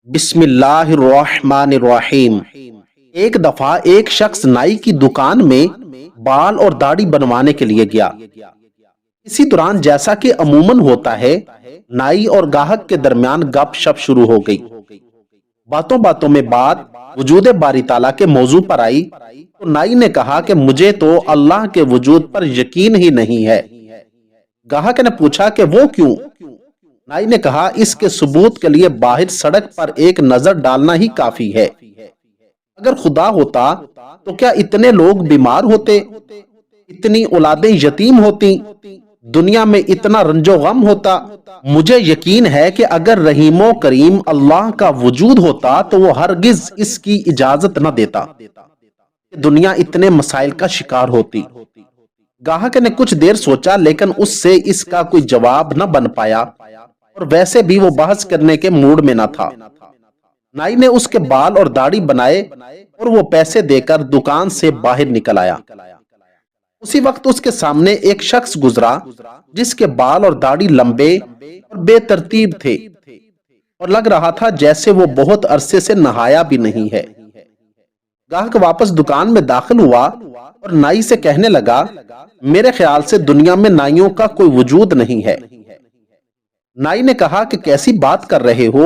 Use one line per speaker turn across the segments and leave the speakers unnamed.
بسم اللہ الرحمن الرحیم۔ ایک دفعہ ایک شخص نائی کی دکان میں بال اور داڑھی بنوانے کے لیے گیا۔ اسی دوران جیسا کہ عموماً ہوتا ہے، نائی اور گاہک کے درمیان گپ شپ شروع ہو گئی۔ باتوں باتوں میں بات وجود باری تعالیٰ کے موضوع پر آئی تو نائی نے کہا کہ مجھے تو اللہ کے وجود پر یقین ہی نہیں ہے۔ گاہک نے پوچھا کہ وہ کیوں؟ نائی نے کہا اس کے ثبوت کے لیے باہر سڑک پر ایک نظر ڈالنا ہی کافی ہے۔ اگر خدا ہوتا تو کیا اتنے لوگ بیمار ہوتے، اتنی اولادیں یتیم ہوتی، دنیا میں اتنا رنج و غم ہوتا؟ مجھے یقین ہے کہ اگر رحیم و کریم اللہ کا وجود ہوتا تو وہ ہرگز اس کی اجازت نہ دیتا کہ دنیا اتنے مسائل کا شکار ہوتی۔ گاہک نے کچھ دیر سوچا لیکن اس سے اس کا کوئی جواب نہ بن پایا، اور ویسے بھی وہ بحث کرنے کے موڈ میں نہ تھا۔ نائی نے اس کے بال اور داڑھی بنائے اور وہ پیسے دے کر دکان سے باہر نکل آیا۔ اسی وقت اس کے سامنے ایک شخص گزرا جس کے بال اور داڑھی لمبے اور بے ترتیب تھے اور لگ رہا تھا جیسے وہ بہت عرصے سے نہایا بھی نہیں ہے۔ گاہک واپس دکان میں داخل ہوا اور نائی سے کہنے لگا، میرے خیال سے دنیا میں نائیوں کا کوئی وجود نہیں ہے۔ نائی نے کہا کہ کیسی بات کر رہے ہو،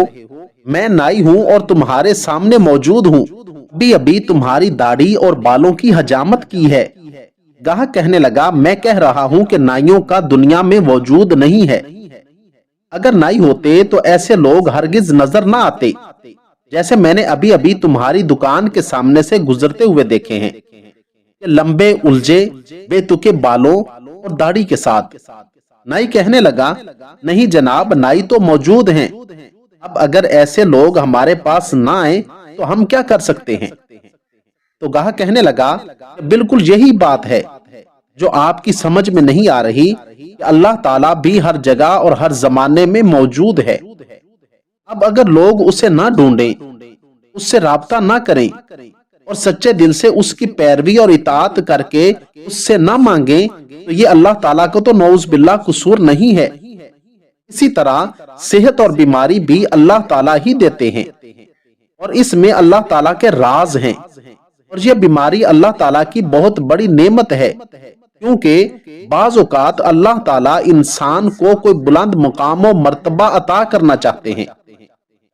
میں نائی ہوں اور تمہارے سامنے موجود ہوں، ابھی تمہاری داڑھی اور بالوں کی حجامت کی ہے۔ گاہک کہنے لگا، میں کہہ رہا ہوں کہ نائیوں کا دنیا میں وجود نہیں ہے۔ اگر نائی ہوتے تو ایسے لوگ ہرگز نظر نہ آتے جیسے میں نے ابھی تمہاری دکان کے سامنے سے گزرتے ہوئے دیکھے ہیں، کہ لمبے الجھے بے تکے بالوں اور داڑھی کے ساتھ۔ نائی کہنے لگا، نہیں جناب، نائی تو موجود ہیں۔ اب اگر ایسے لوگ ہمارے پاس نہ آئیں تو ہم کیا کر سکتے ہیں؟ تو گاہک کہنے لگا، بالکل یہی بات ہے جو آپ کی سمجھ میں نہیں آ رہی، کہ اللہ تعالیٰ بھی ہر جگہ اور ہر زمانے میں موجود ہے۔ اب اگر لوگ اسے نہ ڈھونڈیں، اس سے رابطہ نہ کریں اور سچے دل سے اس کی پیروی اور اطاعت کر کے اس سے نہ مانگیں تو یہ اللہ تعالیٰ کو تو نعوذ باللہ قصور نہیں ہے۔ اسی طرح صحت اور بیماری بھی اللہ تعالیٰ ہی دیتے ہیں، اور اس میں اللہ تعالیٰ کے راز ہیں، اور یہ بیماری اللہ تعالیٰ کی بہت بڑی نعمت ہے، کیونکہ بعض اوقات اللہ تعالیٰ انسان کو کوئی بلند مقام و مرتبہ عطا کرنا چاہتے ہیں،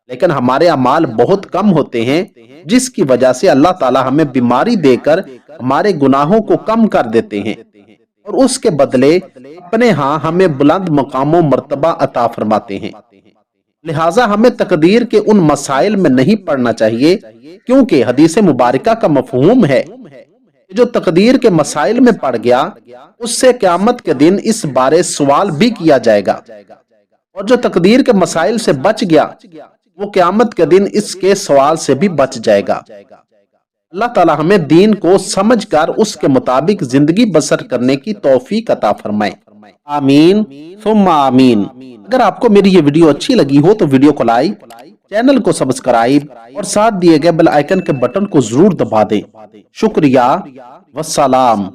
لیکن ہمارے اعمال بہت کم ہوتے ہیں، جس کی وجہ سے اللہ تعالیٰ ہمیں بیماری دے کر ہمارے گناہوں کو کم کر دیتے ہیں، اور اس کے بدلے اپنے ہاں ہمیں بلند مقام و مرتبہ عطا فرماتے ہیں۔ لہٰذا ہمیں تقدیر کے ان مسائل میں نہیں پڑنا چاہیے، کیونکہ حدیث مبارکہ کا مفہوم ہے جو تقدیر کے مسائل میں پڑ گیا اس سے قیامت کے دن اس بارے سوال بھی کیا جائے گا، اور جو تقدیر کے مسائل سے بچ گیا وہ قیامت کے دن اس کے سوال سے بھی بچ جائے گا۔ اللہ تعالی ہمیں دین کو سمجھ کر اس کے مطابق زندگی بسر کرنے کی توفیق عطا فرمائے، آمین ثم آمین۔ اگر آپ کو میری یہ ویڈیو اچھی لگی ہو تو ویڈیو کو لائک، چینل کو سبسکرائب اور ساتھ دیے گئے بیل آئیکن کے بٹن کو ضرور دبا دیں۔ شکریہ، والسلام۔